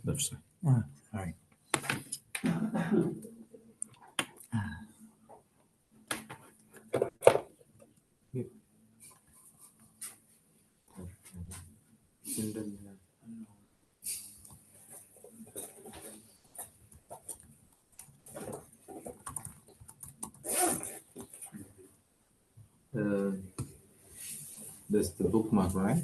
left side. All right. That's the bookmark, right?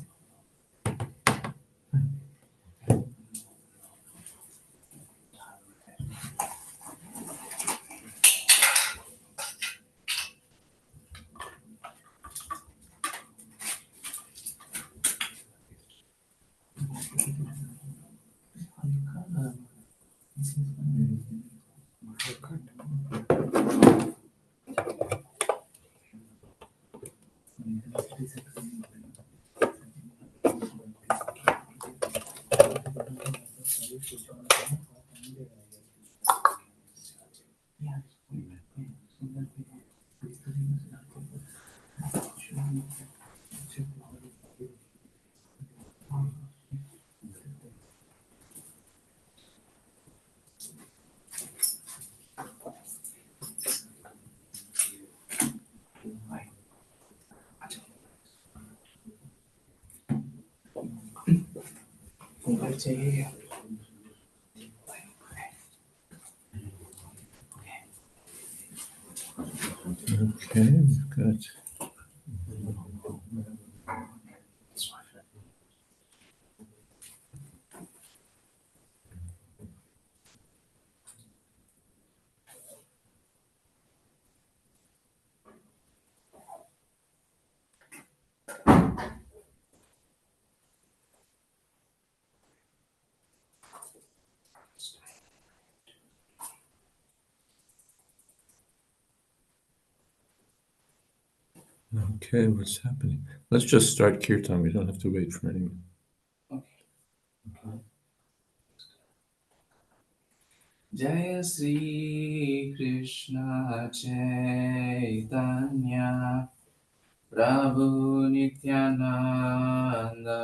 Okay, we've got. Okay, what's happening? Let's just start Kirtan. We don't have to wait for anyone. Jaya Sri Krishna Chaitanya Prabhu Nityananda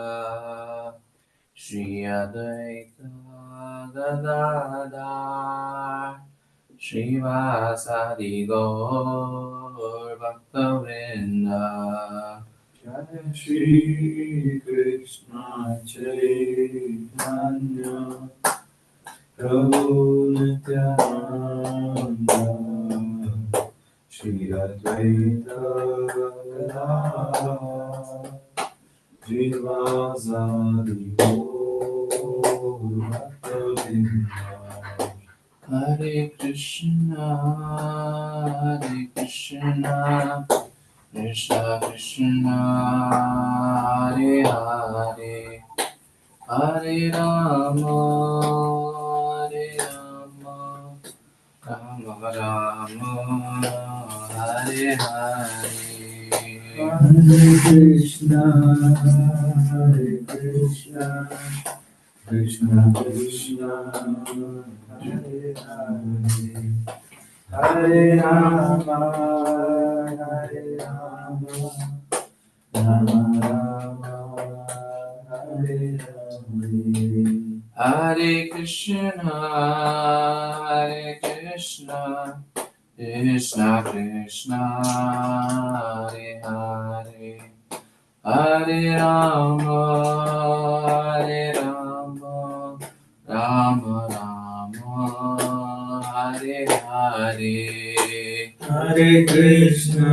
Shri Advaita Gadadhar Srivasadi Gaur Bhaktavrinda Jai Shri Krishna Chaitanya Prabhu Nityananda Shri Advaita Gadadhar Srivasadi Gaur Bhaktavrinda. Hare Krishna Krishna Krishna Hare Hare Hare Rama Rama Rama Hare Hare Hare Krishna Krishna Krishna Hare Hare Hare Rama Rama Rama Hare Hare. Hare Krishna Krishna Krishna Hare Hare Hare Rama Rama Rama Hare Hare Hare Krishna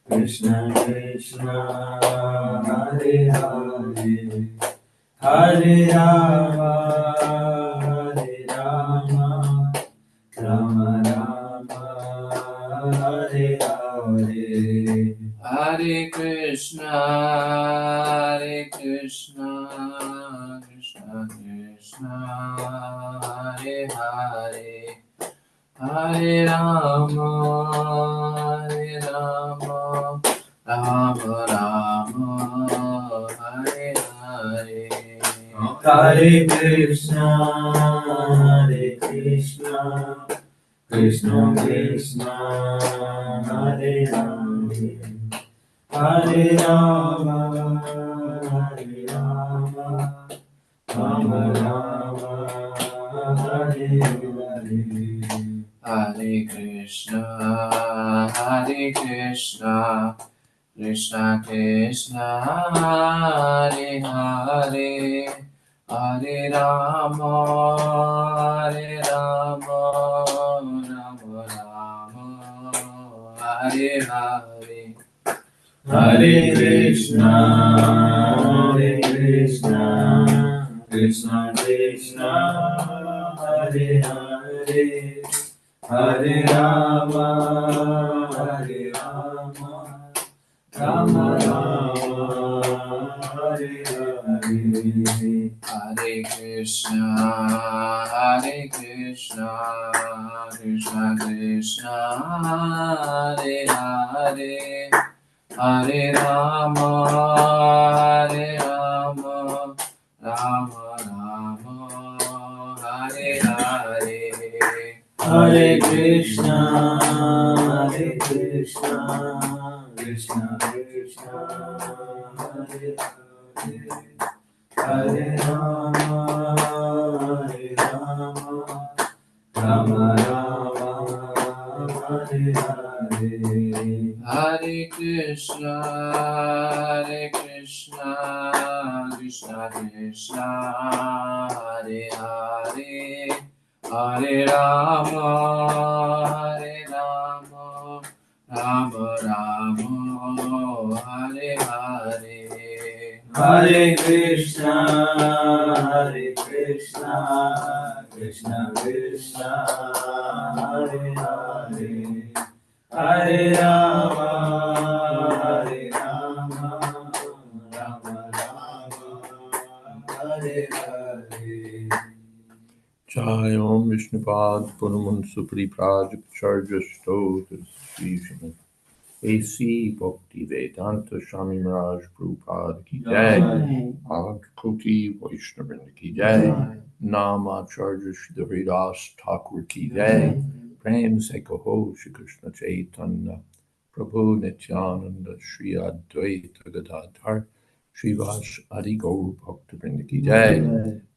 Krishna Krishna Hare Hare Hare Rama Rama Rama Hare Hare. Hare Krishna Krishna Krishna Hare Hare Hare Rama Rama Rama Hare Hare. Hare Krishna Krishna Krishna Hare Hare Hare Rama Rama Rama, Hare Hare, Hare Krishna, Krishna Krishna, Hare Hare, Hare Rama, Rama Rama, Hare Hare. Hare Krishna, Krishna Krishna, Hare Hare, Hare Rama, Rama Rama, Hare Hare. Hare Krishna, Krishna Krishna, Hare Hare, Hare Rama, Rama Rama, Hare Hare. Hare Krishna, Krishna Krishna, Hare Hare, Hare Rama, Rama Rama, Hare Hare. Hare Krishna, Krishna Krishna, Hare Hare, Hare Rama, Rama Rama, Hare Hare. Hare Krishna, Krishna Krishna, Hare Hare, Hare Rama, Rama Rama, Hare Hare. Jai Om Vishnupad Punamun Supri Prajak Charja Stotas Vishnu AC Bhakti Vedanta Swami Miraj Prabhupada Ki Jai Bhag Koti Vaishnavrinda Ki Jai Nama Charja Shri Haridas Thakur Ki Jai Prem Se Kaho Shri Krishna Chaitanya Prabhu Nityananda Shri Advaita Gadadhar Shri Vas Adi Gaur Bhaktivinoda Ki Jai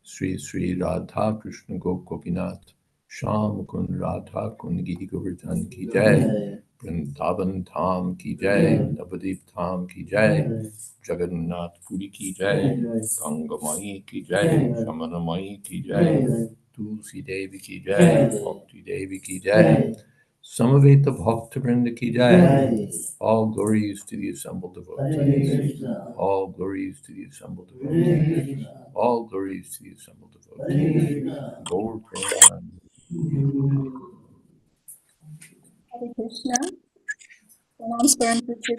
Sri Sri Radha Krishna Gopinath Sham Kun Radha Kun Giri Govardhan Ki Jai Vrindavan Tham Ki Jai Navadip Tham Ki Jai Jagannath Puri Ki Jai Gangamai Ki Jai Shamanamai Ki Jai Tulsi Devi Ki Jai Bhakti Devi Ki Jai Samaveta Bhaktivinoda Ki Jai. All glories to the assembled devotees. All glories to the assembled devotees. All glories to the assembled devotees. Gaur Premanand. Hare Krishna. Pranams Param Pujya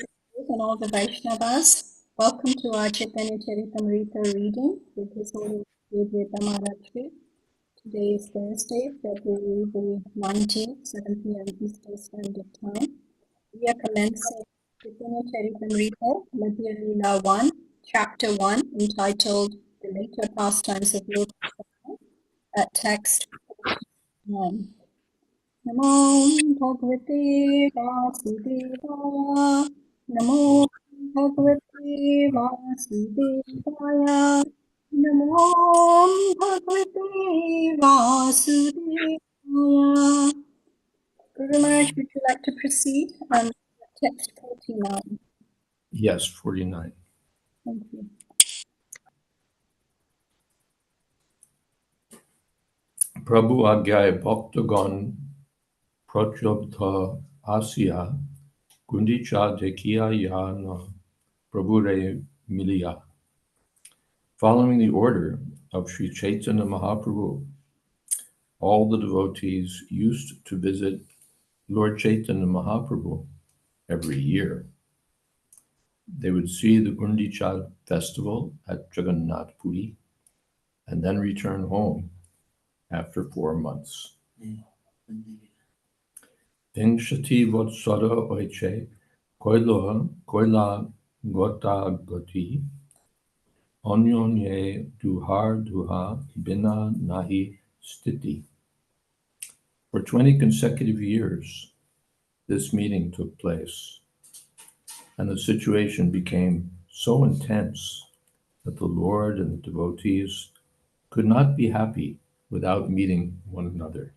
and all the Vaishnavas. Welcome to our Caitanya Charitamrita reading with His Holiness Jayādvaita Maharaj. Today is Thursday, February the 19th, 7 p.m. Eastern Standard Time. We are commencing Caitanya Charitamrita, Madhya Leela 1, Chapter 1, entitled The Later Pastimes of Lord Krishna, at text 9. Namo Bhagavate Vasudevaya. Namo Bhagavate Vasudevaya. Namo Bhagavate Vasudevaya. Guru Maharaj, would you like to proceed? Text 49. Yes, 49. Thank you. Prabhu Agyay Bhaktagon Prachobdha Asya Gundicha Dekiya Yana Prabhure Miliya. Following the order of Sri Chaitanya Mahaprabhu, all the devotees used to visit Lord Chaitanya Mahaprabhu every year. They would see the Gundicha festival at Jagannath Puri and then return home after 4 months. Vingshati Vatsara Oiche Koila Gota Goti Onyonye Duhar Duha Bina Nahi Stiti. For 20 consecutive years, this meeting took place, and the situation became so intense that the Lord and the devotees could not be happy without meeting one another.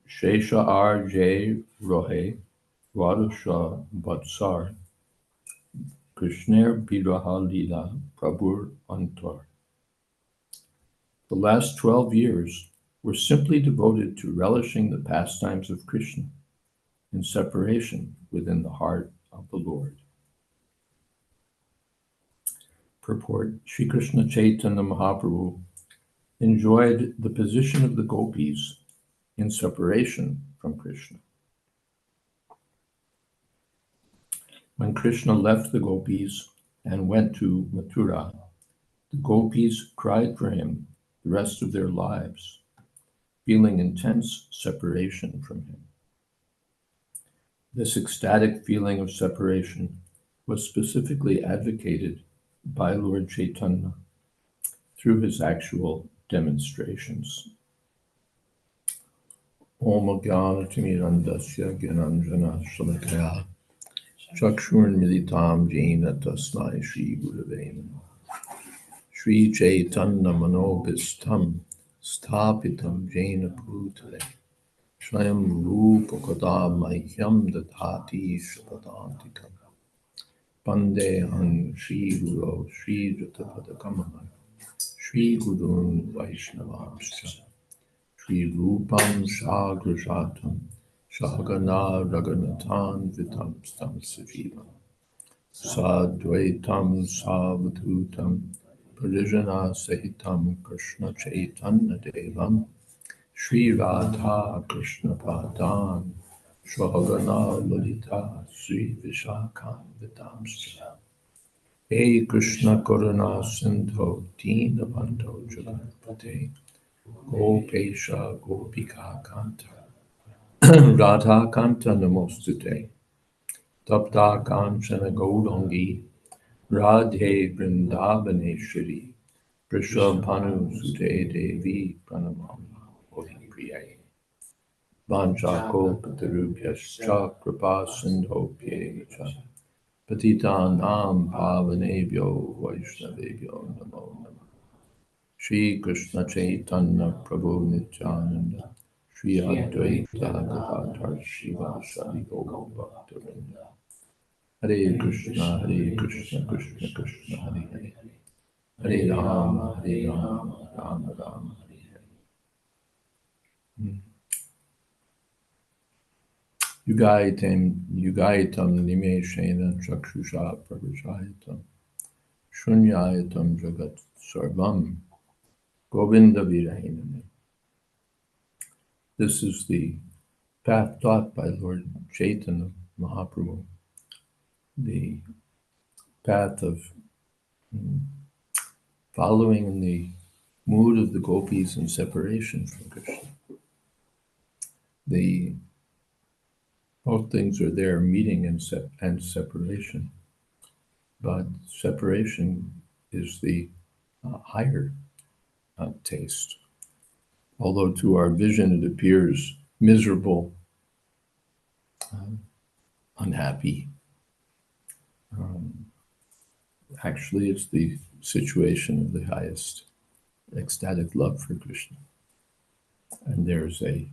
Shesha ar jay rohe Radhasha Vatsar Krishner Biraha Lila Prabhur Antar. The last 12 years were simply devoted to relishing the pastimes of Krishna in separation within the heart of the Lord. Purport: Sri Krishna Chaitanya Mahaprabhu enjoyed the position of the gopis in separation from Krishna. When Krishna left the gopis and went to Mathura, the gopis cried for him the rest of their lives, feeling intense separation from him. This ecstatic feeling of separation was specifically advocated by Lord Chaitanya through his actual demonstrations. Om Jnana-timirandasya Gyananjana Shalakaya Chakshurn Militam Jena Tasmai Shri Gurave Namaha Shri Chaitanya Manobhistam Sthapitam Jena Bhutale Swayam Rupa Kadam Mahyam Dadhati Shapadantikam Pandeham Shri Guru Shri Jatapadakamaha Shri Gurun Vaishnavamscha Shri Rupam Shagrajatam Shagana Raganathan Vitam Stam Sajivam Sadvaitam Savadhutam Parijana Sahitam Krishna Chaitanya Devam Shri Radha Krishna Padan Shagana Lalita Sri Vishakam Vidamscha Hey Krishna Karuna Sindho Dina Bandho Jaganpate Gopesha Gopika Kanta Radha Kanta Namostute Tapta Kanchana Gaudangi Radhe Vrindavaneshwari Prishabhanu Sute Devi Pranamama Odi Priyaye Vanchako Patarubhyascha Kripa Sindhopyecha Patitanam Pavanebhyo Vaishnavebhyo Namo Namah Shri Krishna Chaitanya Prabhu Nityananda Shri Advaita Gadadhar Shivasadi Gaura Bhaktivinoda Hare Krishna Krishna Krishna Hare Hare Hare Rama Rama Rama Hare Hare. Yugaitam Nimeshena Chakshusha Prabhujayatam Shunyayatam Jagat Sarvam Govinda Virahiname. This is the path taught by Lord Chaitanya Mahaprabhu, the path of following in the mood of the gopis in separation from Krishna. Both things are there, meeting and separation, but separation is the higher taste. Although to our vision it appears miserable, unhappy, actually it's the situation of the highest ecstatic love for Krishna. And there's a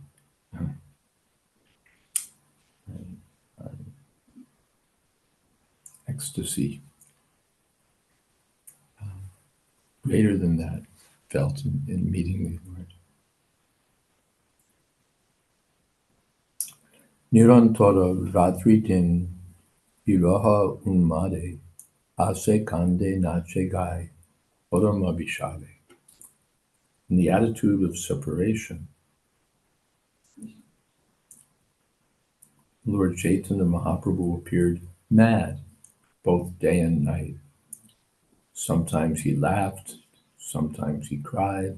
ecstasy greater than that felt in meeting the Lord. Nirantara Ratri Din Viraha Unmade Ase Kande Nache Gai Odama Vishave. In the attitude of separation, Lord Chaitanya Mahaprabhu appeared mad both day and night. Sometimes he laughed, sometimes he cried,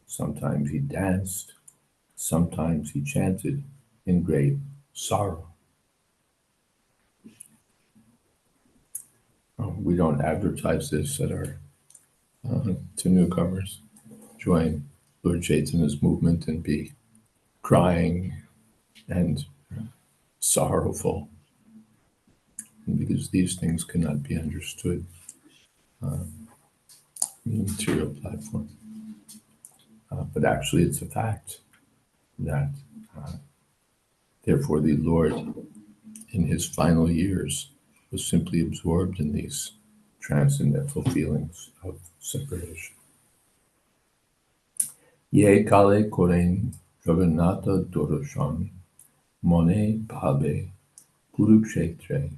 sometimes he danced, sometimes he chanted in great sorrow. We don't advertise this at our to newcomers. Join Lord Chaitanya's movement and be crying and sorrowful, because these things cannot be understood material platform. But actually, it's a fact that, therefore, the Lord, in his final years, was simply absorbed in these transcendental feelings of separation. Ye kale koren Jagannatha Doroshan Mone Bhave Kurukshetre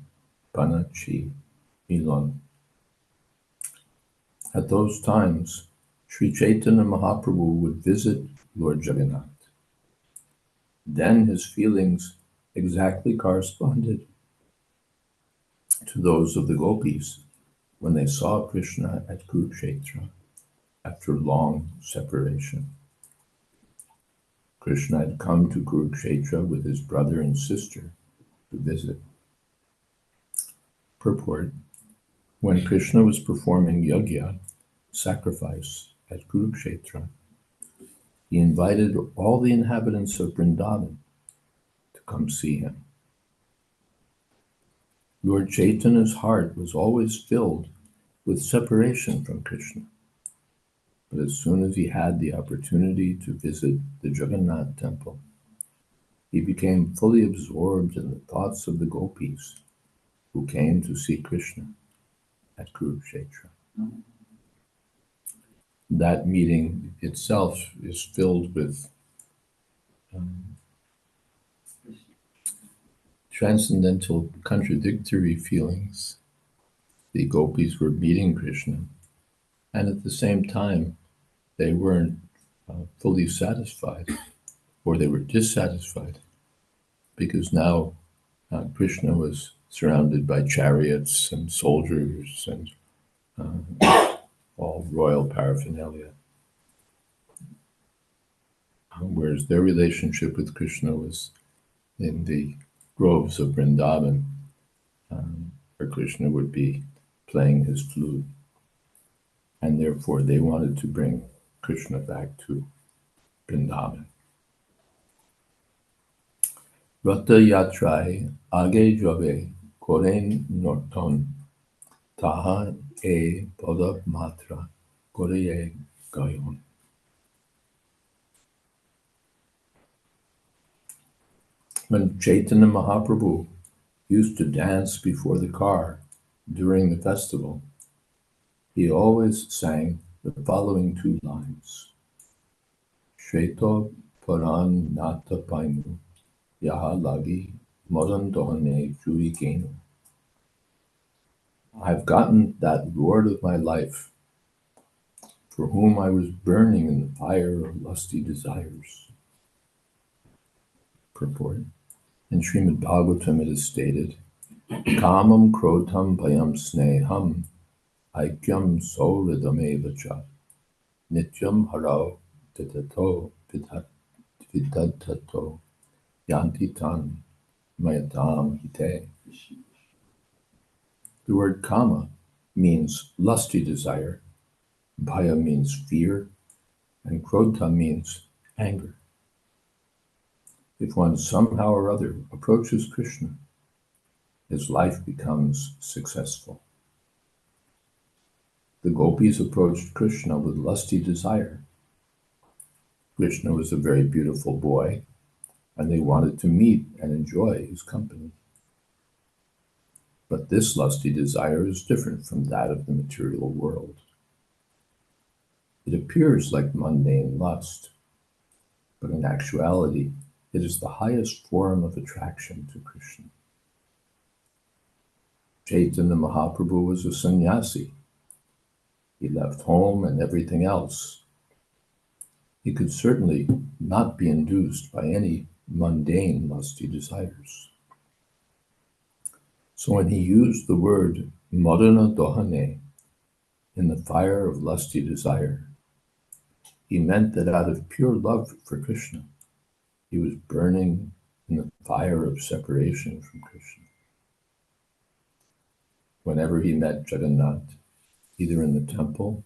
Panachi Milan. At those times, Sri Chaitanya Mahaprabhu would visit Lord Jagannath. Then his feelings exactly corresponded to those of the gopis when they saw Krishna at Kurukshetra after long separation. Krishna had come to Kurukshetra with his brother and sister to visit. Purport: when Krishna was performing yajna, sacrifice, at Kurukshetra, he invited all the inhabitants of Vrindavan to come see him. Lord Chaitanya's heart was always filled with separation from Krishna. But as soon as he had the opportunity to visit the Jagannath temple, he became fully absorbed in the thoughts of the gopis who came to see Krishna at Kurukshetra. That meeting itself is filled with transcendental contradictory feelings. The gopis were meeting Krishna, and at the same time, they weren't fully satisfied, or they were dissatisfied, because now Krishna was surrounded by chariots and soldiers and all royal paraphernalia. Whereas their relationship with Krishna was in the groves of Vrindavan, where Krishna would be playing his flute. And therefore they wanted to bring Krishna back to Vrindavan. Rata yatrai age jave koren norton taha e poda matra koreye gayon. When Chaitanya Mahaprabhu used to dance before the car during the festival, he always sang the following two lines. Shreto paran nata painu yaha lagi modan dohane jui genu. I've gotten that Lord of my life, for whom I was burning in the fire of lusty desires. Purport: in Srimad Bhagavatam it is stated, Kamam krotam payam sneham aikyam sovidamevacha nityam harau titato vidatato yanti tan mayatam hite. The word kama means lusty desire, bhaya means fear, and krodha means anger. If one somehow or other approaches Krishna, his life becomes successful. The gopis approached Krishna with lusty desire. Krishna was a very beautiful boy, and they wanted to meet and enjoy his company. But this lusty desire is different from that of the material world. It appears like mundane lust, but in actuality, it is the highest form of attraction to Krishna. Chaitanya Mahaprabhu was a sannyasi. He left home and everything else. He could certainly not be induced by any mundane lusty desires. So when he used the word madana dohane, in the fire of lusty desire, he meant that out of pure love for Krishna, he was burning in the fire of separation from Krishna. Whenever he met Jagannath, either in the temple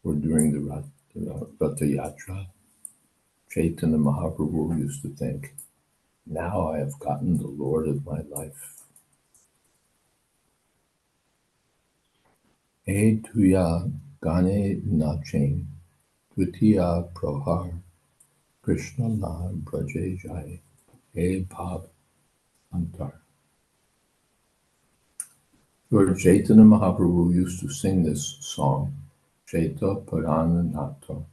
or during the Ratha Yatra, Chaitanya Mahaprabhu used to think, now I have gotten the Lord of my life. E tuya Gane Nachin Dvitiya Prohar Krishna Na Braje Jai E Bhav Antar. Lord Chaitanya Mahaprabhu used to sing this song, Chaita Purana Nato,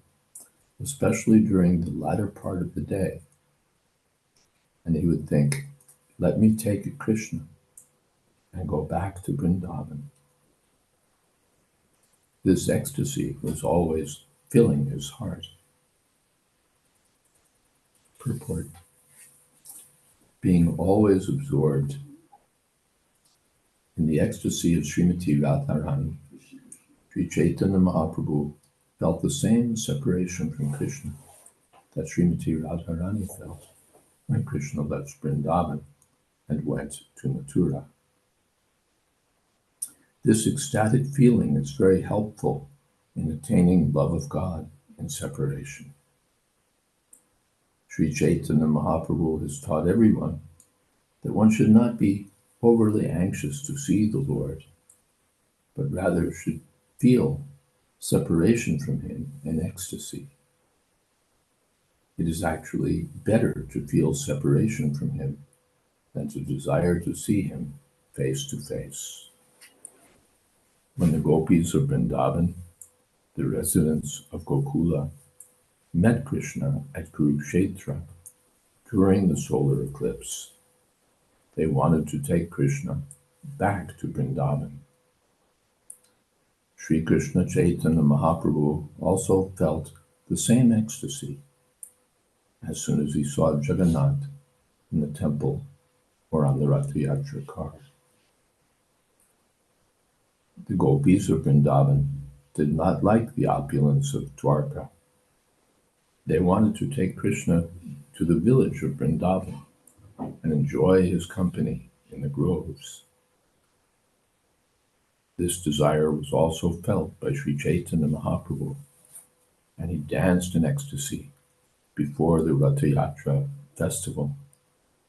especially during the latter part of the day. And he would think, let me take Krishna and go back to Vrindavan. This ecstasy was always filling his heart. Purport. Being always absorbed in the ecstasy of Srimati Radharani, Sri Chaitanya Mahaprabhu felt the same separation from Krishna that Srimati Radharani felt when Krishna left Vrindavan and went to Mathura. This ecstatic feeling is very helpful in attaining love of God in separation. Sri Chaitanya Mahaprabhu has taught everyone that one should not be overly anxious to see the Lord, but rather should feel separation from him in ecstasy. It is actually better to feel separation from him than to desire to see him face to face. When the gopis of Vrindavan, the residents of Gokula, met Krishna at Kurukshetra during the solar eclipse, they wanted to take Krishna back to Vrindavan. Sri Krishna Chaitanya Mahaprabhu also felt the same ecstasy as soon as he saw Jagannath in the temple or on the Rath Yatra car. The gopis of Vrindavan did not like the opulence of Dwarka. They wanted to take Krishna to the village of Vrindavan and enjoy his company in the groves. This desire was also felt by Sri Chaitanya Mahaprabhu, and he danced in ecstasy before the Rath Yatra festival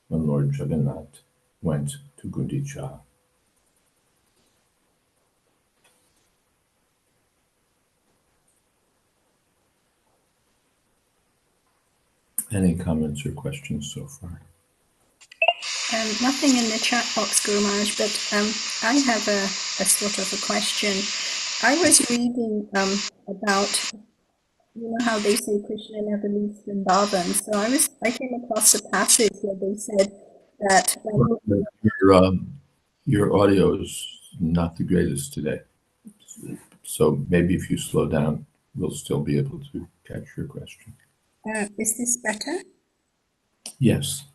when Lord Jagannath went to Gundicha. Any comments or questions so far? Nothing in the chat box, Guru Maharaj, but I have a sort of a question. I was reading about, how they say Krishna never leaves Vrindavan. So I came across a passage where they said that Your audio is not the greatest today. So maybe if you slow down, we'll still be able to catch your question. is this better? Yes.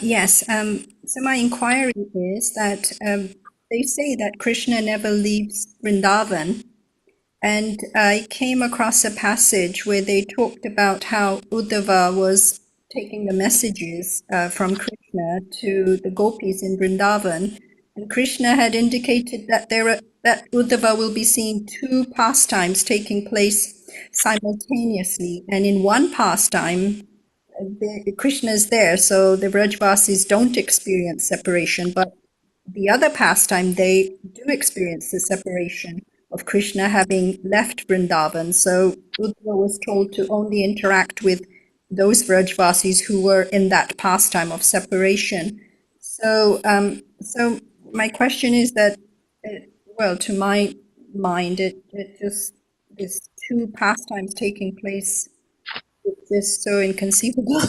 Yes. So my inquiry is that they say that Krishna never leaves Vrindavan. And I came across a passage where they talked about how Uddhava was taking the messages from Krishna to the gopis in Vrindavan. And Krishna had indicated that that Uddhava will be seeing two pastimes taking place simultaneously. And in one pastime, Krishna is there, so the Vrajvasis don't experience separation, but the other pastime, they do experience the separation of Krishna having left Vrindavan. So Uddhava was told to only interact with those Vrajvasis who were in that pastime of separation. So, so my question is that, to my mind, it just, these two pastimes taking place, it's just so inconceivable.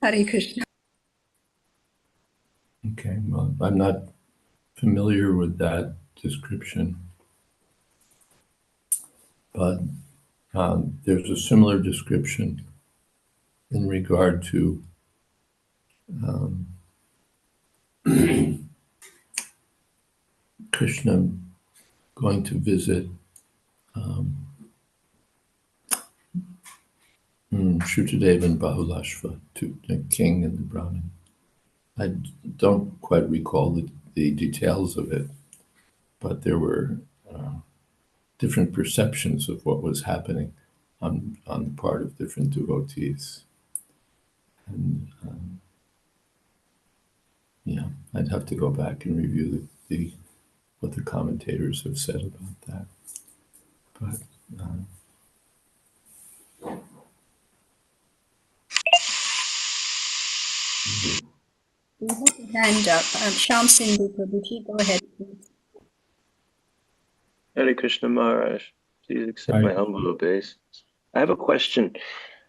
Hare Krishna. Okay, well, I'm not familiar with that description, but there's a similar description in regard to Krishna going to visit Shrutadev and Bahulashva, the king and the Brahmin. I don't quite recall the details of it, but there were different perceptions of what was happening on the part of different devotees. And I'd have to go back and review what the commentators have said about that. But we have a hand up. Shyam Sindhu Prabhuji, go ahead, please. Hare Krishna Maharaj, please accept my humble obeisance. I have a question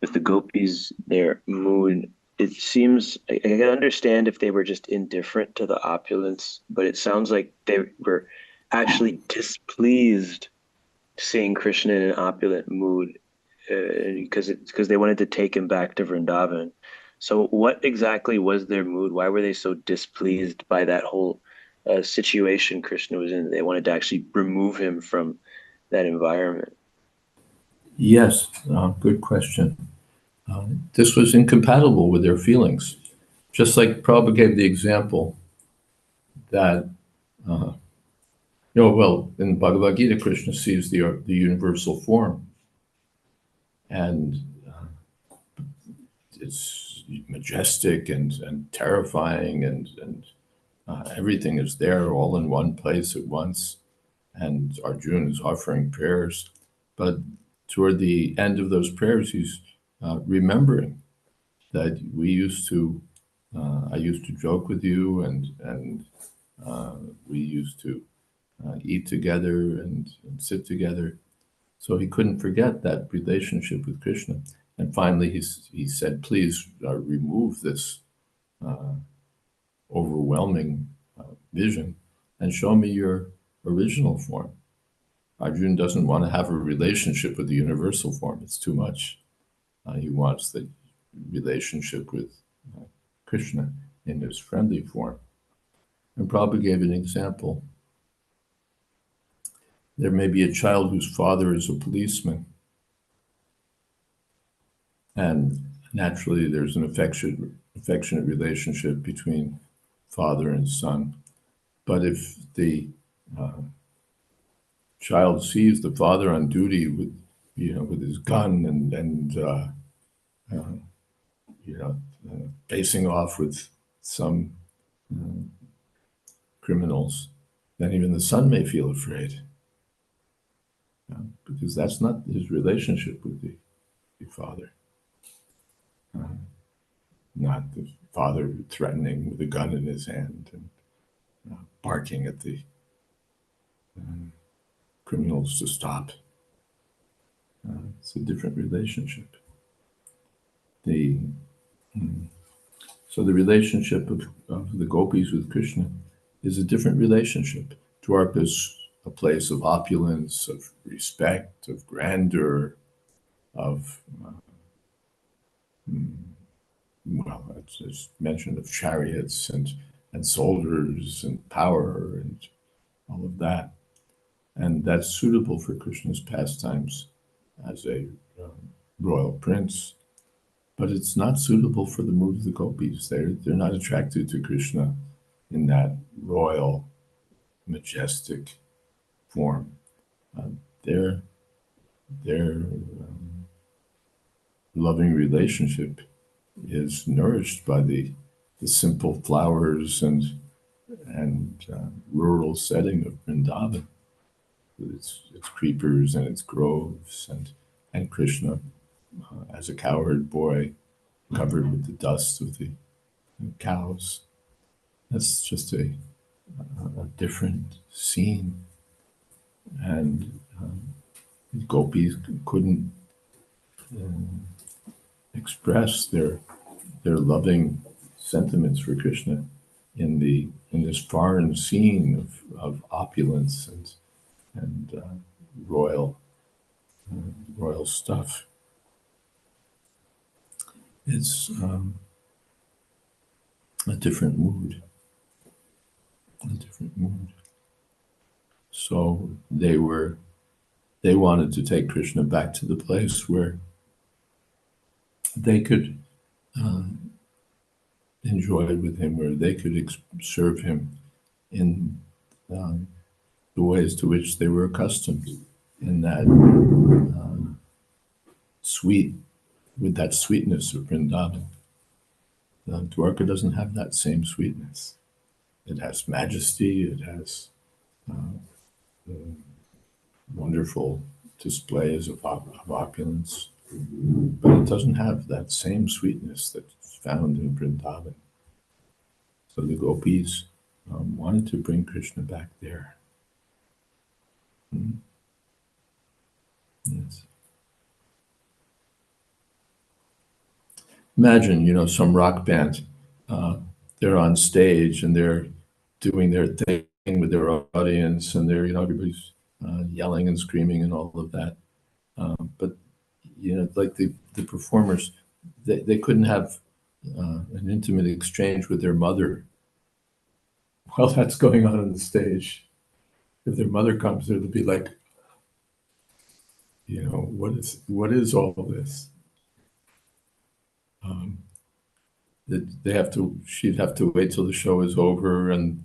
with the gopis, their mood. It seems, I can understand if they were just indifferent to the opulence, but it sounds like they were actually displeased seeing Krishna in an opulent mood because they wanted to take him back to Vrindavan. So what exactly was their mood? Why were they so displeased by that whole situation Krishna was in? They wanted to actually remove him from that environment. yes, good question. This was incompatible with their feelings. Just like Prabhupada gave the example that, well, in Bhagavad Gita, Krishna sees the universal form, and it's majestic and terrifying, and everything is there all in one place at once. And Arjuna is offering prayers, but toward the end of those prayers, he's remembering that I used to joke with you, and we used to eat together and sit together. So he couldn't forget that relationship with Krishna. And finally, he said, please remove this overwhelming vision and show me your original form. Arjuna doesn't want to have a relationship with the universal form. It's too much. He wants the relationship with Krishna in his friendly form. And Prabhupada gave an example. There may be a child whose father is a policeman, and naturally there's an affectionate relationship between father and son. But if the child sees the father on duty with his gun and facing off with some criminals, then even the son may feel afraid, because that's not his relationship with the father. Not the father threatening with a gun in his hand and barking at the criminals to stop. It's a different relationship. So the relationship of the gopis with Krishna is a different relationship. Dwarka is a place of opulence, of respect, of grandeur, of it's mentioned of chariots and soldiers and power and all of that. And that's suitable for Krishna's pastimes as a royal prince. But it's not suitable for the mood of the gopis. They're not attracted to Krishna in that royal, majestic form. Their loving relationship is nourished by the simple flowers and rural setting of Vrindavan, with its creepers and its groves, and Krishna as a cowherd boy covered with the dust of the cows. That's just a different scene, and gopis couldn't express their loving sentiments for Krishna in this foreign scene of opulence and royal stuff. It's a different mood. So they wanted to take Krishna back to the place where they could enjoy with him, where they could serve him in the ways to which they were accustomed, in that with that sweetness of Vrindavan. Dwarka doesn't have that same sweetness. It has majesty, it has wonderful displays of opulence, but it doesn't have that same sweetness that's found in Vrindavan. So the gopis wanted to bring Krishna back there. Yes. Imagine, some rock band, they're on stage and they're doing their thing with their audience, and they're, everybody's yelling and screaming and all of that. But, like the performers, they couldn't have an intimate exchange with their mother while that's going on the stage. If their mother comes there, they'll be like, what is all this? She'd have to wait till the show is over, and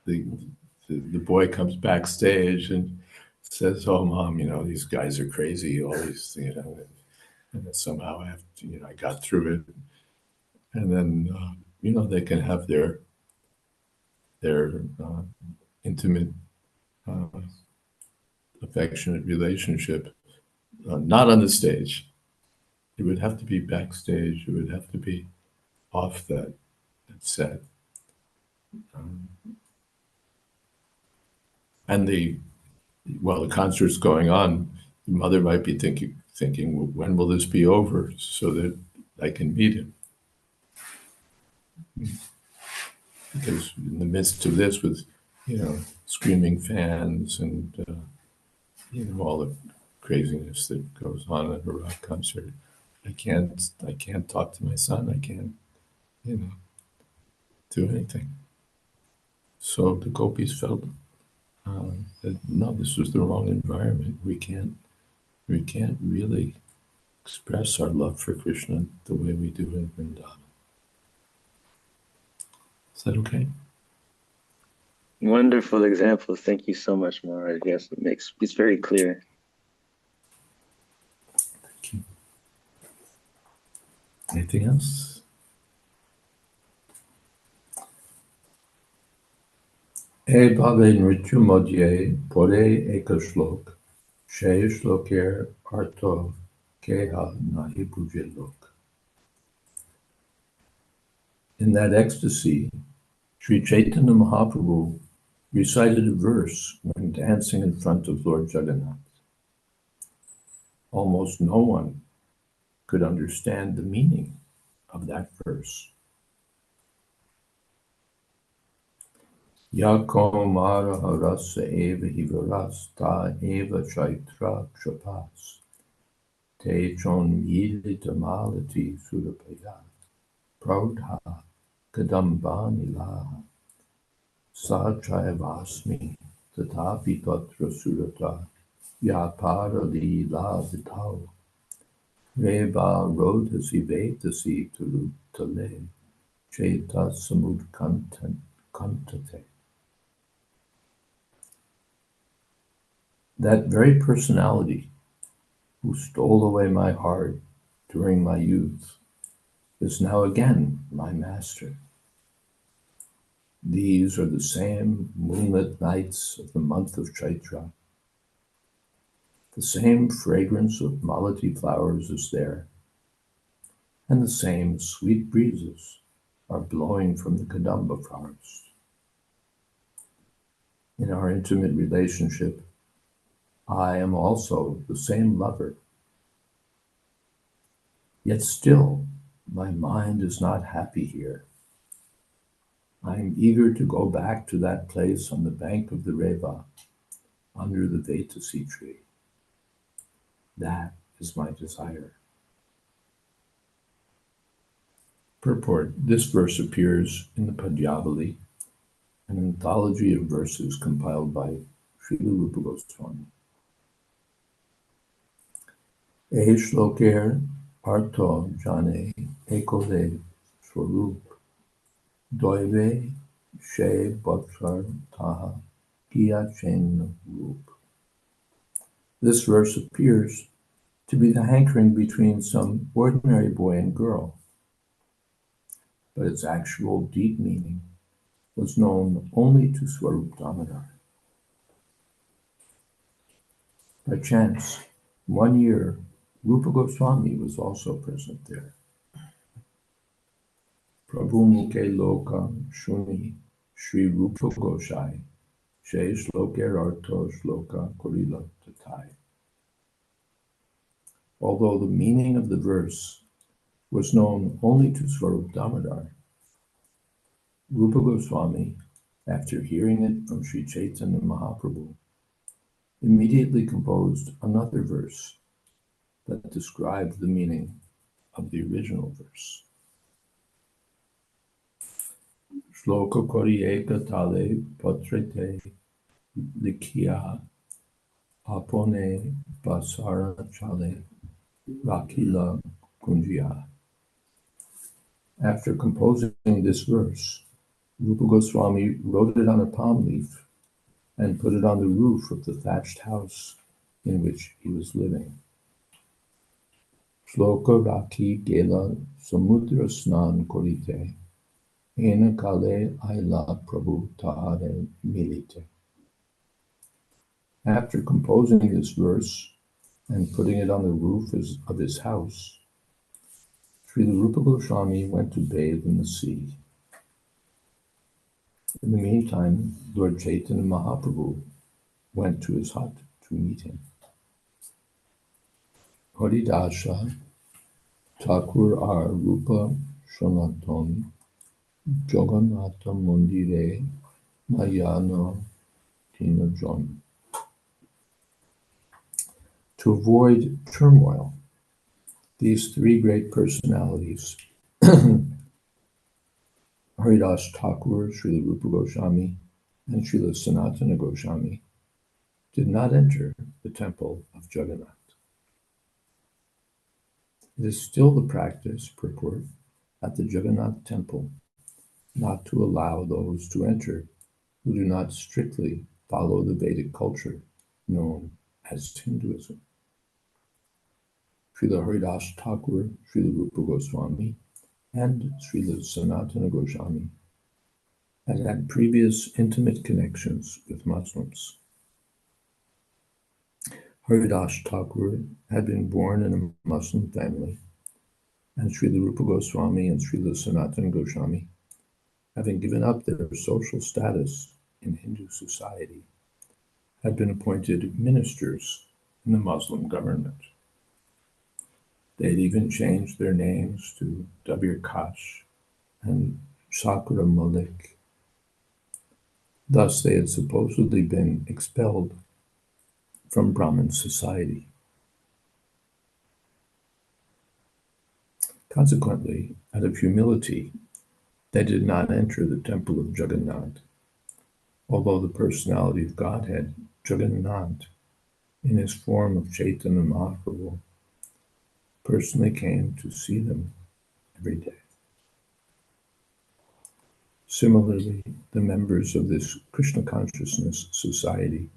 the boy comes backstage and says, "Oh, Mom, these guys are crazy. All these, and then somehow I got through it." And then, they can have their intimate, affectionate relationship, not on the stage. It would have to be backstage. It would have to be off that set. And the concert's going on, the mother might be thinking, when will this be over so that I can meet him? Because in the midst of this, with screaming fans and all the craziness that goes on at a rock concert, I can't talk to my son. I can't do anything. So the gopis felt that no, this was the wrong environment. We can't really express our love for Krishna the way we do in Vrindavan. Is that okay? Wonderful example. Thank you so much, Maharaj. Yes, it's very clear. Thank you. Anything else? E bhave nrityu modhye pore eka shlok, she shloker arto keha nahi bhuje lok. In that ecstasy, Sri Chaitanya Mahaprabhu recited a verse when dancing in front of Lord Jagannath. Almost no one could understand the meaning of that verse. Yakom mara rasa eva hivaras ta eva chaitra kshapas te chon yidita malati surapaya praudha kadambani laha sa chayavasmi tatapi tatra surata yapara lila vitao reva rodhasi vetasi tale cheta samud kantate. That very personality who stole away my heart during my youth is now again my master. These are the same moonlit nights of the month of Chaitra. The same fragrance of malati flowers is there, and the same sweet breezes are blowing from the kadamba forest. In our intimate relationship, I am also the same lover. Yet still, my mind is not happy here. I am eager to go back to that place on the bank of the Reva, under the Vetasi tree. That is my desire. Purport. This verse appears in the Padyavali, an anthology of verses compiled by Srila Rupa Goswami. E shloker arto jane ekole swarup doive she bhaksar taha kiya chen rup. This verse appears to be the hankering between some ordinary boy and girl, but its actual deep meaning was known only to Swarup Damodar. By chance, one year, Rupa Goswami was also present there. Prabhu Mukhe Loka Shuni Sri Rupa Goshai She Shloker Arto Shloka Korila Tatai. Although the meaning of the verse was known only to Swarup Damodar, Rupa Goswami, after hearing it from Sri Chaitanya Mahaprabhu, immediately composed another verse that described the meaning of the original verse. Shloka Kori Eka Tale Patrete Likya Apone Basara Chale Rakila Kunjiya. After composing this verse, Rupa Goswami wrote it on a palm leaf and put it on the roof of the thatched house in which he was living. Shloka Raki Gela Samudra Snan Korite Ena Kale Aila Prabhu Tahare Milite. After composing this verse and putting it on the roof of his house, Srila Rupa Goswami went to bathe in the sea. In the meantime, Lord Chaitanya Mahaprabhu went to his hut to meet him. Haridasa Thakur Ar Rupa Shanaton Jagannatha Mandire Mayana Tinajon. To avoid turmoil, these three great personalities, Haridas Thakur, Srila Rupa Goswami, and Srila Sanatana Goswami, did not enter the temple of Jagannath. It is still the practice, purport, at the Jagannath temple not to allow those to enter who do not strictly follow the Vedic culture known as Hinduism. Srila Haridas Thakur, Srila Rupa Goswami, and Srila Sanatana Goswami had previous intimate connections with Muslims. Haridas Thakur had been born in a Muslim family, and Srila Rupa Goswami and Srila Sanatana Goswami, having given up their social status in Hindu society, had been appointed ministers in the Muslim government. They had even changed their names to Dabir Kash and Sakura Malik. Thus, they had supposedly been expelled from Brahmin society. Consequently, out of humility, they did not enter the temple of Jagannath, although the personality of Godhead, Jagannath, in his form of Chaitanya Mahaprabhu, personally came to see them every day. Similarly, the members of this Krishna consciousness society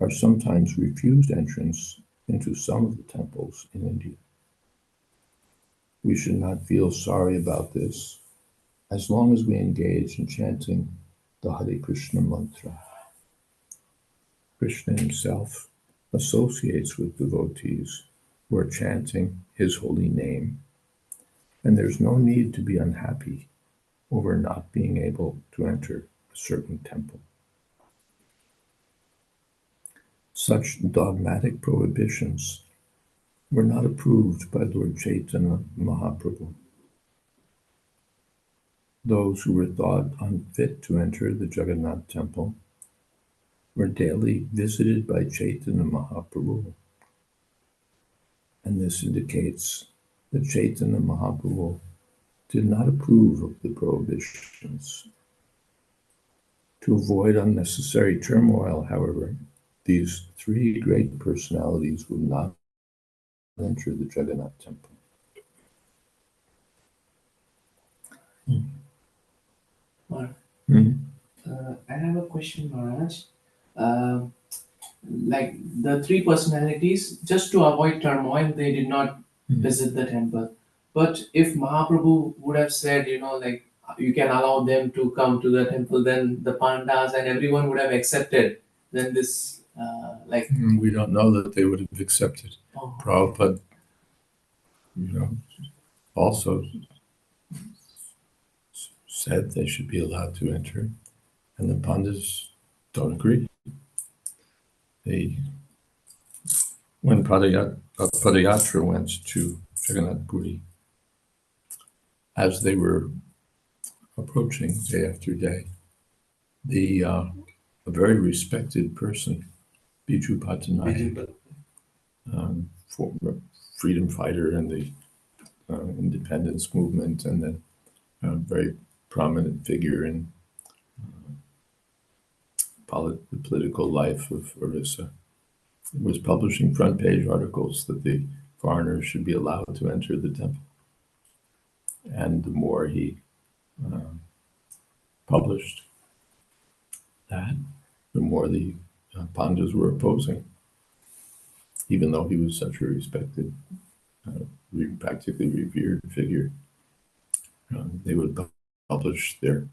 are sometimes refused entrance into some of the temples in India. We should not feel sorry about this as long as we engage in chanting the Hare Krishna mantra. Krishna himself associates with devotees who are chanting his holy name, and there's no need to be unhappy over not being able to enter a certain temple. Such dogmatic prohibitions were not approved by Lord Chaitanya Mahaprabhu. Those who were thought unfit to enter the Jagannath temple were daily visited by Chaitanya Mahaprabhu, and this indicates that Chaitanya Mahaprabhu did not approve of the prohibitions. To avoid unnecessary turmoil, however, these three great personalities would not enter the Jagannath temple. Mark, Mhm. I have a question, Maharaj. Like the three personalities, just to avoid turmoil, they did not visit the temple. But if Mahaprabhu would have said, like you can allow them to come to the temple, then the Pandas and everyone would have accepted. Then this Like, We don't know that they would have accepted. oh, Prabhupada, also said they should be allowed to enter, and the Pandits don't agree. When Padayatra went to Jagannath Puri, as they were approaching day after day, a very respected person, Biju Patanaik, former freedom fighter in the independence movement, and then a very prominent figure in the political life of Orissa, was publishing front page articles that the foreigners should be allowed to enter the temple. And the more he published that, the more the Pandits were opposing, even though he was such a respected, practically revered figure. They would publish their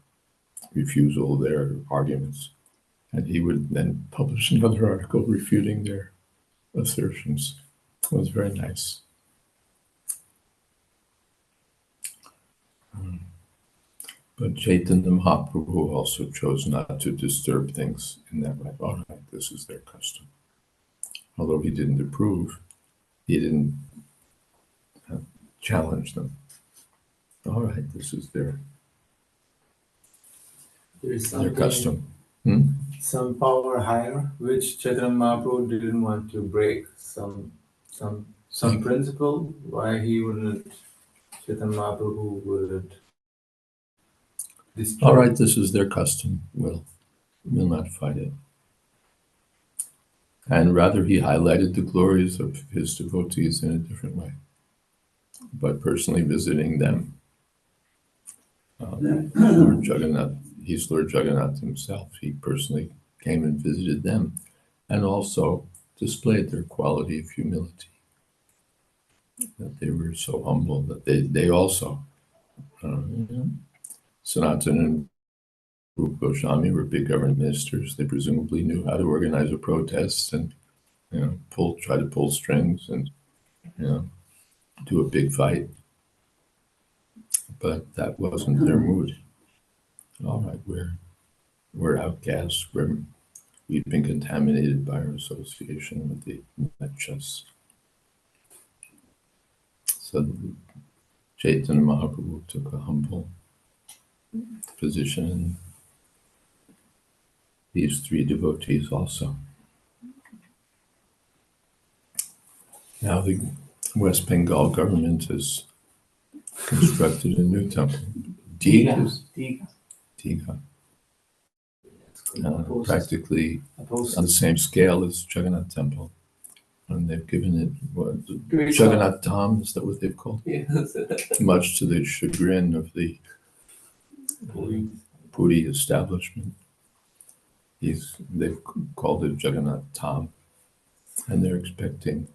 refusal, their arguments, and he would then publish another article refuting their assertions. It was very nice. But Chaitanya Mahaprabhu also chose not to disturb things in that way. All right, this is their custom. Although he didn't approve, he didn't challenge them. All right, this is their custom. Some power higher, which Chaitanya Mahaprabhu didn't want to break. Some principle why he wouldn't. Chaitanya Mahaprabhu wouldn't. All right, this is their custom. We'll not fight it. And rather, he highlighted the glories of his devotees in a different way, by personally visiting them. Lord Jagannath, he's Lord Jagannath himself. He personally came and visited them, and also displayed their quality of humility. That they were so humble that they also, Sanatana and Rupa Goswami were big government ministers. They presumably knew how to organize a protest and try to pull strings and do a big fight. But that wasn't their mood. All right, we're outcasts. We've been contaminated by our association with the Madhyas. So Chaitanya Mahaprabhu took a humble position, and these three devotees also. Now the West Bengal government has constructed a new temple, Digha, practically on the same scale as Jagannath Temple. And they've given it, Jagannath Dham, is that what they've called? yes. Much to the chagrin of the Puri establishment. They've called it Jagannath Dham, and they're expecting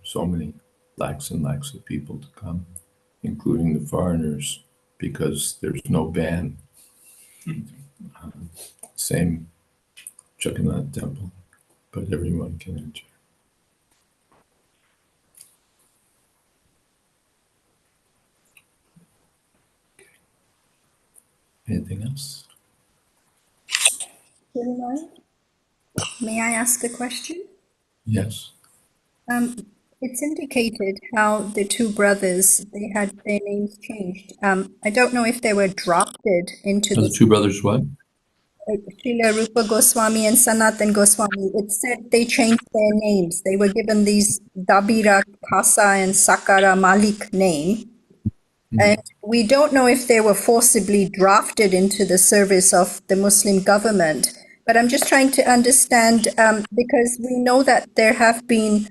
so many lakhs and lakhs of people to come, including the foreigners, because there's no ban. Same Jagannath Temple, but everyone can enter. Anything else? May I ask a question? Yes. It's indicated how the two brothers, they had their names changed. I don't know if they were drafted into The two brothers what? Srila Rupa Goswami and Sanatan Goswami. It said they changed their names. They were given these Dabira, Kasa, and Sakara Malik name. And we don't know if they were forcibly drafted into the service of the Muslim government. But I'm just trying to understand, because we know that there have been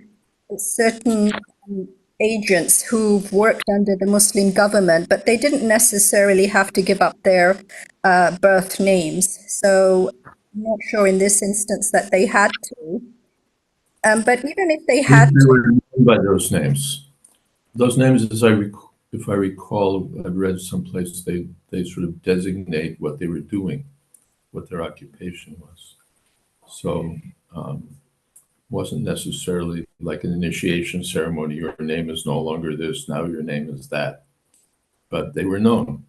certain agents who've worked under the Muslim government, but they didn't necessarily have to give up their birth names. So I'm not sure in this instance that they had to. But even if they had They were known by those names. Those names, if I recall, I read someplace they sort of designate what they were doing, what their occupation was. So wasn't necessarily like an initiation ceremony. Your name is no longer this, now your name is that. But they were known.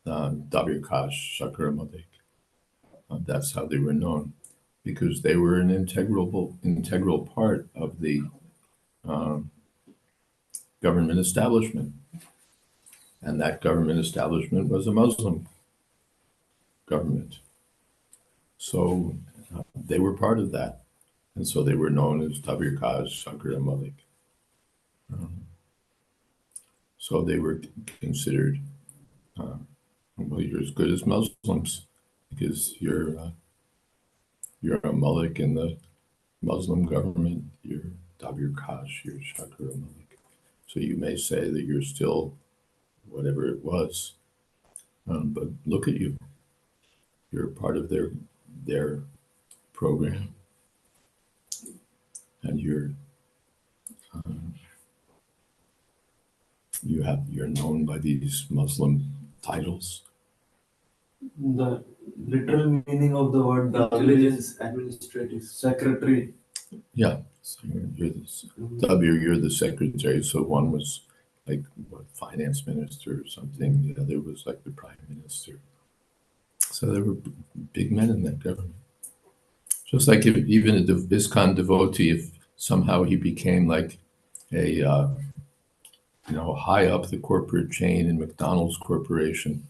Dabirkash, Sakaramadik. That's how they were known, because they were an integral part of the government establishment. And that government establishment was a Muslim government. So they were part of that. And so they were known as Tabirkaz, Sakura Malik. So they were considered, well, you're as good as Muslims, because you're a Malik in the Muslim government, you're Tabirkaz, you're Sakura Malik. So you may say that you're still whatever it was, but look at you. You're part of their program, and you're known by these Muslim titles. The literal meaning of the word village is administrative secretary. Yeah, so you're the secretary. So one was like finance minister or something. The other was like the prime minister. So there were big men in that government. Just like if even a ISKCON devotee, if somehow he became like a high up the corporate chain in McDonald's Corporation,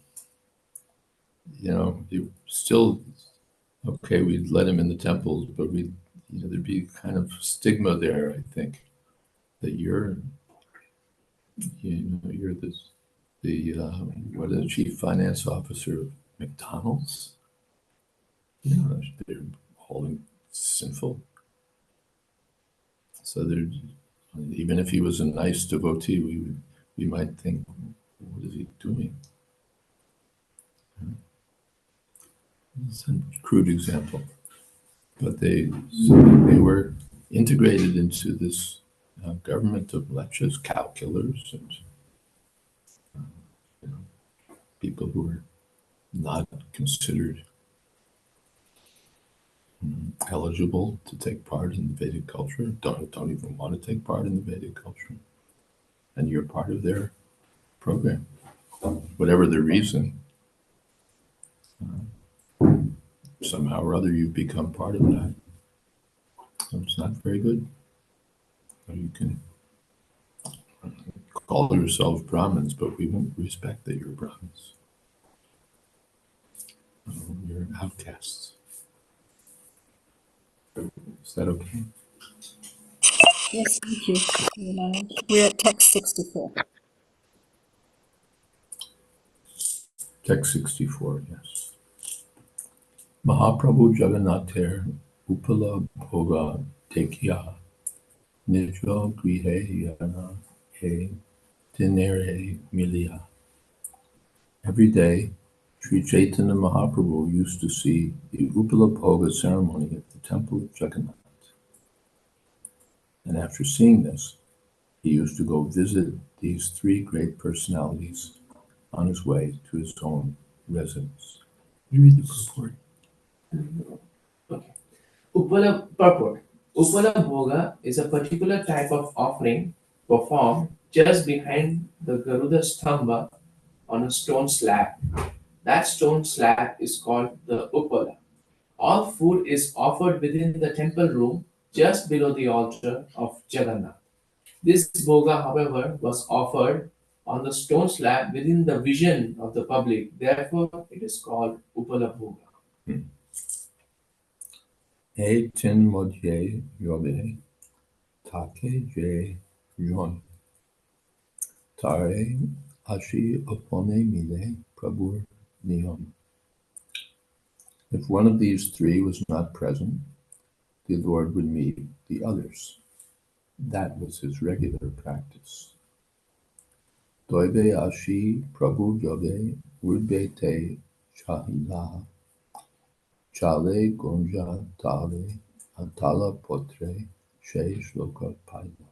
he still, okay, we'd let him in the temples, but there'd be kind of stigma there, I think, that you're the chief finance officer of McDonald's. They're holding sinful. So even if he was a nice devotee, we might think, what is he doing? It's a crude example, but they were integrated into this government of lechas, cow killers, and people who are not considered eligible to take part in the Vedic culture, don't even want to take part in the Vedic culture, and you're part of their program, whatever the reason. Somehow or other, you've become part of that. So it's not very good. You can call yourselves Brahmins, but we won't respect that you're Brahmins. You're outcasts. Is that okay? Yes, thank you. We're at text 64. Text 64, yes. Mahaprabhu Jagannathar Upala Bhoga Dekya Nijo Grihe Yana He Dinere Milia. Every day, Sri Chaitanya Mahaprabhu used to see the Upala Bhoga ceremony at the temple of Jagannath. And after seeing this, he used to go visit these three great personalities on his way to his own residence. You read the purport. Okay. Purport. Upala Bhoga is a particular type of offering performed just behind the Garuda Stamba on a stone slab. That stone slab is called the Upala. All food is offered within the temple room just below the altar of Jagannath. This Bhoga, however, was offered on the stone slab within the vision of the public. Therefore, it is called Upala Bhoga. E tin modye yobe take je jon tare ashi opone mile prabhur niyam. If one of these three was not present, the Lord would meet the others. That was his regular practice. Doibe ashi prabhu yobe urbete chahila chale gonja tale atala potre she shloka paila.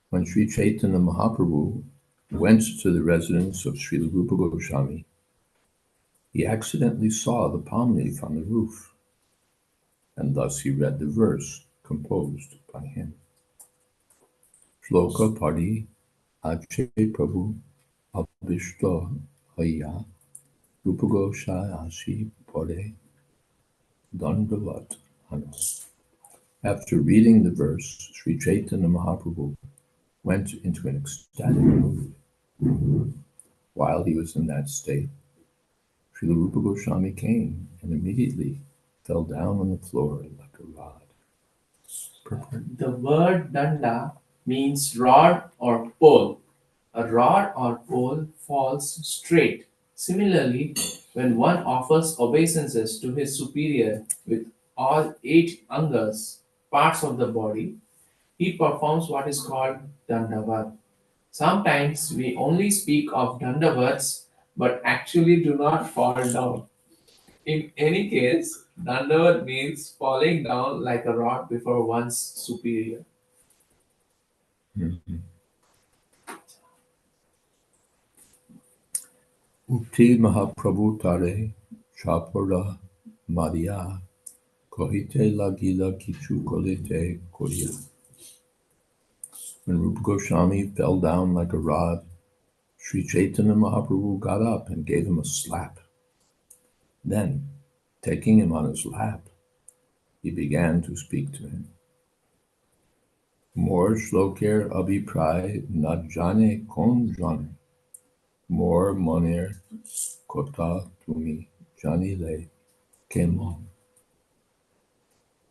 When Sri Chaitanya Mahaprabhu went to the residence of Srila Rupa Goswami, he accidentally saw the palm leaf on the roof. and thus he read the verse composed by him. Shloka Padi Ache Prabhu Abhishto Haya Rupagoshai Ashi Pore Dandavat Hanu. After reading the verse, Sri Chaitanya Mahaprabhu went into an ecstatic mood. While he was in that state, Srila Rupa Goswami came and immediately fell down on the floor like a rod. Purport. The word danda means rod or pole. A rod or pole falls straight. Similarly, when one offers obeisances to his superior with all 8 angas, parts of the body, he performs what is called dandavat. Sometimes we only speak of dandavats but actually do not fall down. In any case, dandavat means falling down like a rod before one's superior. Mhm. Ukti Mahaprabhu Tare Chapora Madhya Kohite Lagila Kichu Kolite Korea. When Rupa Goswami fell down like a rod, Sri Chaitanya Mahaprabhu got up and gave him a slap. Then, taking him on his lap, he began to speak to him. More shloker abhipray na jane kon jane. More moner kota tumi janile kemon.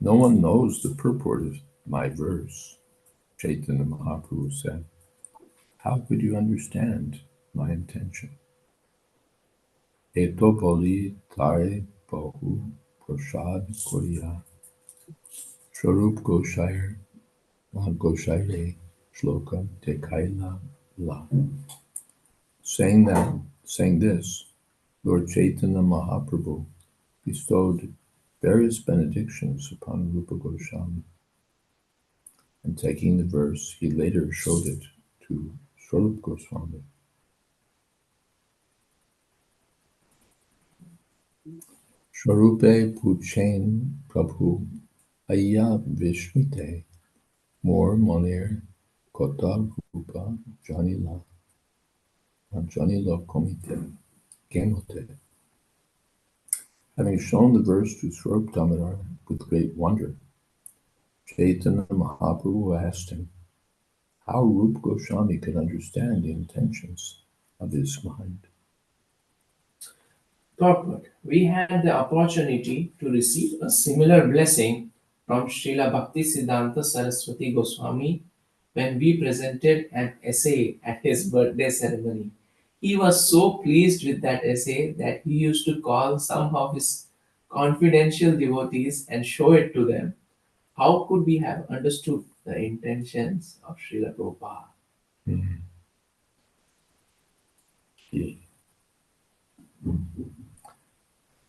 No one knows the purport of my verse, Chaitanya Mahaprabhu said. How could you understand my intention? Eto boli tare bahu prasad korea. Swarup Goshair Goshaire Shloka Tekaila La. Saying this, Lord Chaitanya Mahaprabhu bestowed various benedictions upon Rupa Goswami, and taking the verse, he later showed it to Swarup Goswami. Swarupe Puchain Prabhu Aya Vishmite More Monir Kota Rupa Janila Komite Gemote. Having shown the verse to Swarup Damodar with great wonder, Chaitanya Mahaprabhu asked him how Rupa Goswami could understand the intentions of his mind. Purport. We had the opportunity to receive a similar blessing from Srila Bhaktisiddhanta Saraswati Goswami when we presented an essay at his birthday ceremony. He was so pleased with that essay that he used to call some of his confidential devotees and show it to them. How could we have understood the intentions of Srila Prabhupada? Mm-hmm. Yeah.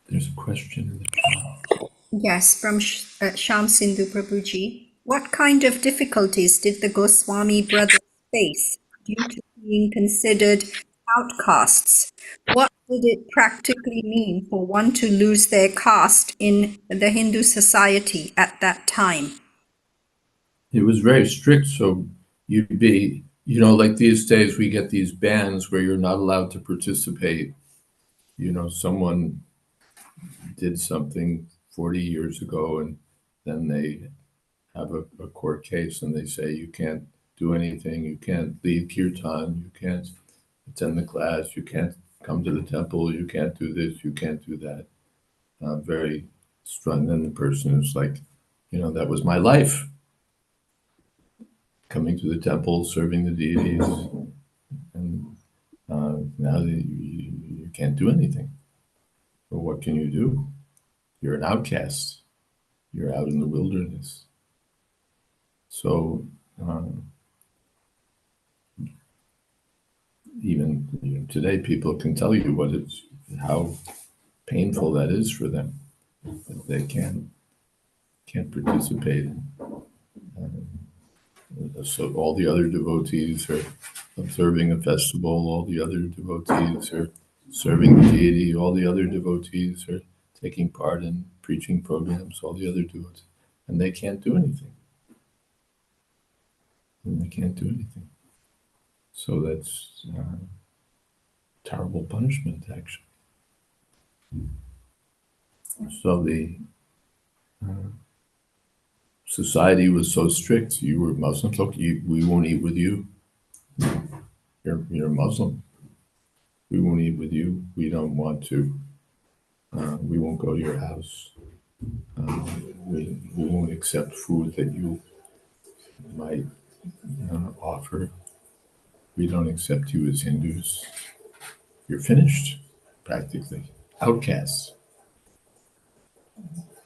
There's a question in the chat. Yes, from Sham Sindhu Prabhuji. What kind of difficulties did the Goswami brothers face due to being considered outcasts? What did it practically mean for one to lose their caste in the Hindu society at that time? It was very strict, so you'd be, like these days we get these bans where you're not allowed to participate. Someone did something 40 years ago and then they have a court case and they say you can't do anything, you can't lead kirtan, you can't attend the class, you can't come to the temple, you can't do this, you can't do that. Very strong. Then the person is like, that was my life. Coming to the temple, serving the deities, and now you can't do anything. But what can you do? You're an outcast. You're out in the wilderness. So even today, people can tell you how painful that is for them. That they can't participate. So all the other devotees are observing a festival. All the other devotees are serving the deity. All the other devotees are taking part in preaching programs, all the other dudes, and they can't do anything. And they can't do anything. So that's terrible punishment, actually. So the society was so strict. You were Muslim, look, we won't eat with you. You're Muslim. We won't eat with you. We don't want to. We won't go to your house. We won't accept food that you might offer. We don't accept you as Hindus. You're finished, practically. Outcasts.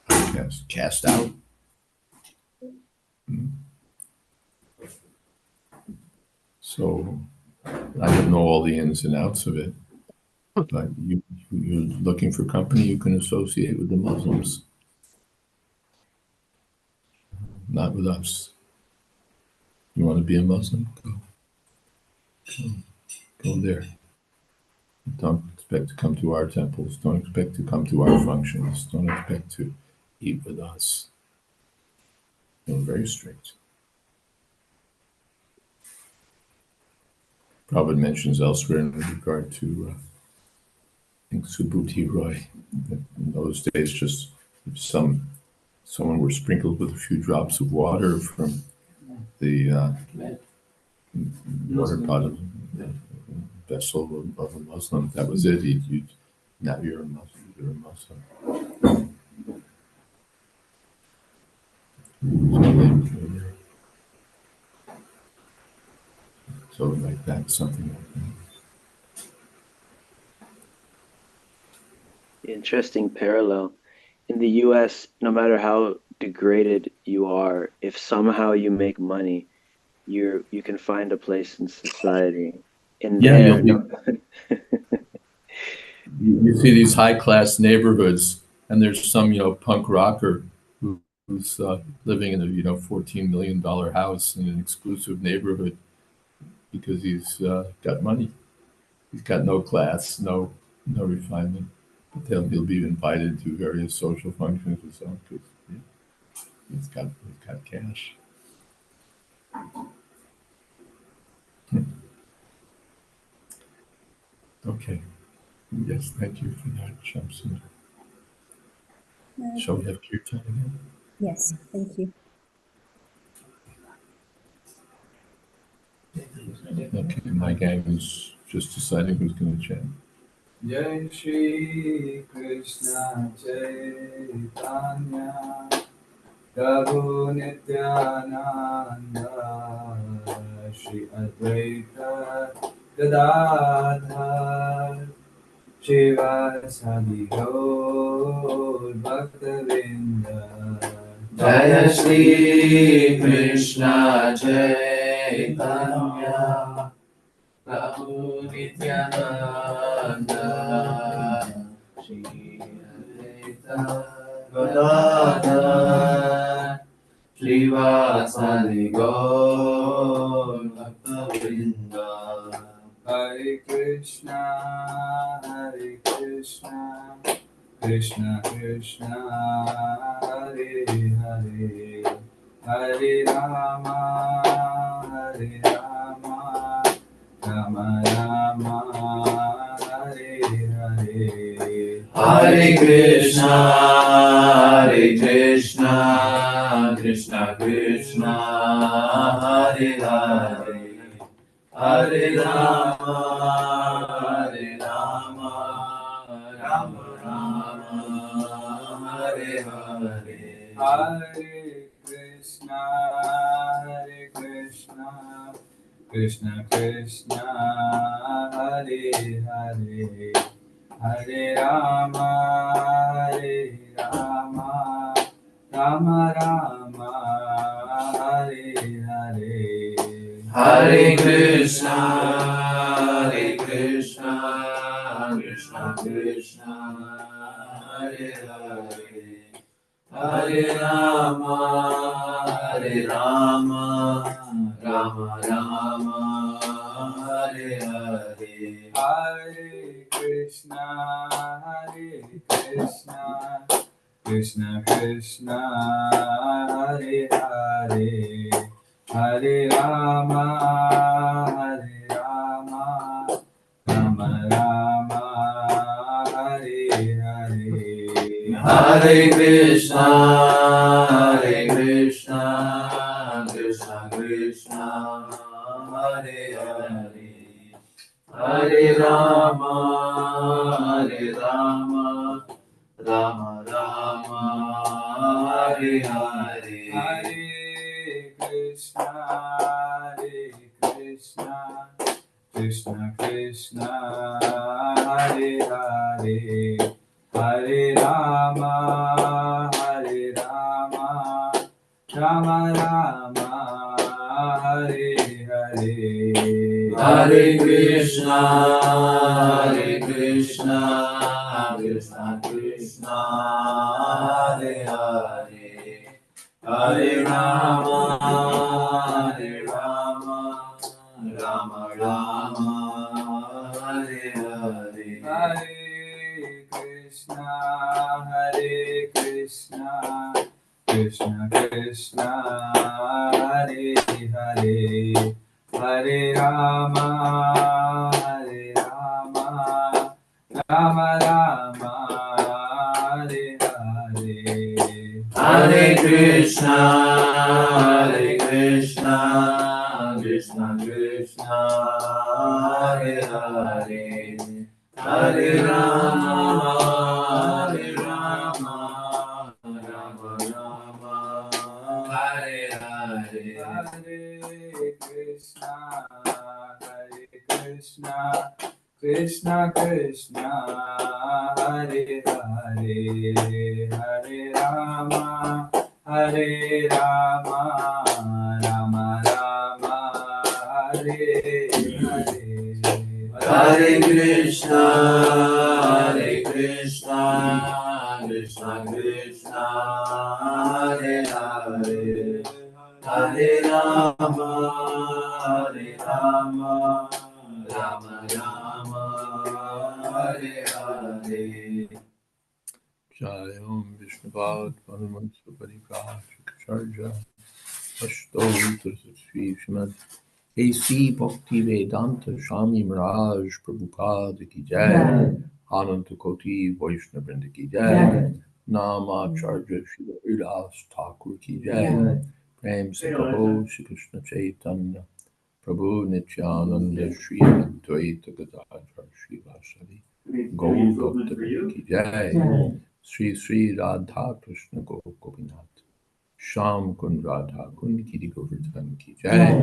Outcasts. Cast out. So I don't know all the ins and outs of it, but you're looking for company you can associate with the Muslims. Not with us. You want to be a Muslim? Go there. Don't expect to come to our temples. Don't expect to come to our functions. Don't expect to eat with us. We're very strict. Prabhupada mentions elsewhere in regard to, I think, Subhuti Roy, that in those days, just if someone were sprinkled with a few drops of water from the water pot of the vessel of a Muslim, that was it. Now you're a Muslim. You're a Muslim. So like that, something like that. Interesting parallel. In the US, no matter how degraded you are, if somehow you make money, you can find a place in society. You see these high-class neighborhoods, and there's some punk rocker who's living in a $14 million house in an exclusive neighborhood because he's got money. He's got no class, no refinement. But he'll be invited to various social functions or so because he's got cash. Okay. Yes, thank you for that, Shamsun. Shall we have kirtan again? Yes, thank you. Okay, my gang is just deciding who's going to chant. Jai Shri Krishna Caitanya Prabhu Nityananda Shri Advaita Gadadhar Shivasadi Gaur Bhaktavinda Jaya Shri Krishna Chaitanya Prabhu Nityananda Shri Advaita Gadadhar Shivasadi Gaur Bhaktavinda. Hare Krishna Krishna Krishna Hare Hare Hare Rama Rama Rama Hare Hare Hare Krishna Krishna Krishna Hare Hare Hare Rama Rama Rama Hare Hare. Hare Krishna Krishna Krishna Hare Hare Hare Rama Rama Rama Hare Hare. Hare Krishna Krishna Krishna Hare Hare Hare Rama Rama Rama Hare Hare. Hare Krishna Krishna Krishna Hare Hare Hare Rama Hare Rama Rama Rama Hare Hare Hare Krishna, Hare Krishna, Krishna Krishna, Hare Hare, Hare Rama, Hare Rama, Rama Rama, Hare Hare. Hare Krishna, Hare Krishna, Krishna Krishna, Hare Hare, Hare Rama, Hare Rama, Rama Rama, Hare Hare. Hare Krishna, Hare Krishna, Krishna Krishna, Hare Hare, Hare Rama, Hare Rama, Rama Rama, Hare Hare. Hare Krishna, Hare Krishna, Krishna Krishna, Hare Hare, Hare Rama, Hare Rama, Rama Rama, Hare Hare. Hare Krishna, Hare Krishna, Krishna Krishna, Hare Hare, Hare Rama, Hare Rama, Rama Rama, Hare Hare. Hare Krishna, Hare Krishna, Krishna Krishna, Hare Hare, Hare Rama, Hare Rama, Rama Rama, Hare Hare. Hare Krishna, Hare Krishna, Krishna Krishna, Hare Hare, Hare Rama, Hare Rama, Rama Rama, Hare Hare. Jai Om Vishnuvad Panumansa Parikashikacharya Ashtotra Sri Srimad A.C. Bhakti Vedanta Swami Maharaj Prabhupada Ki Jai Ananta Koti Vaishnava Vrinda Ki Jai Namacharya Shri Haridas Thakur Ki Jai Prem Se Kaho Shri Krishna Chaitanya Prabhu Nityananda Shri Advaita Gadadhar Shri Vasari Gaur Bhakta Vrinda Ki Jai Sri Sri Radha Krishna Gopinath Sham Kun Radha Kun Giri Govardhan Ki Jai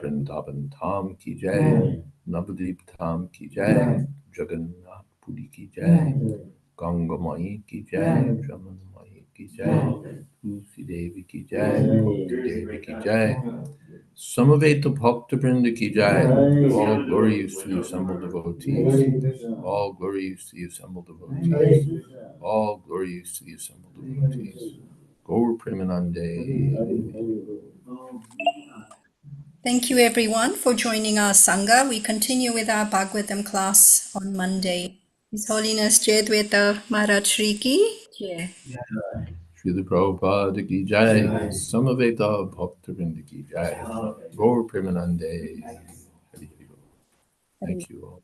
Vrindavan Dham Ki Jai Navadvip Dham Ki Jai Jagannath Puri Ki Jai Ganga Mai Ki Jai Jamuna Mai Ki Jai Tulsi Devi Ki Jai Bhakti Devi Ki Jai Samaveta Bhakta Vrinda Ki Jai. All glory is to the assembled devotees. All glory is to the assembled devotees. All glory is to the assembled devotees. Gaur Premanande. Thank you everyone for joining our Sangha. We continue with our Bhagavatam class on Monday. His Holiness Jayādvaita Maharaj Shri Ki Jai. Srila Prabhupada Ki Jai. Samaveta Bhakta Vrinda Ki Jai. Gaur Premanande. Thank you all.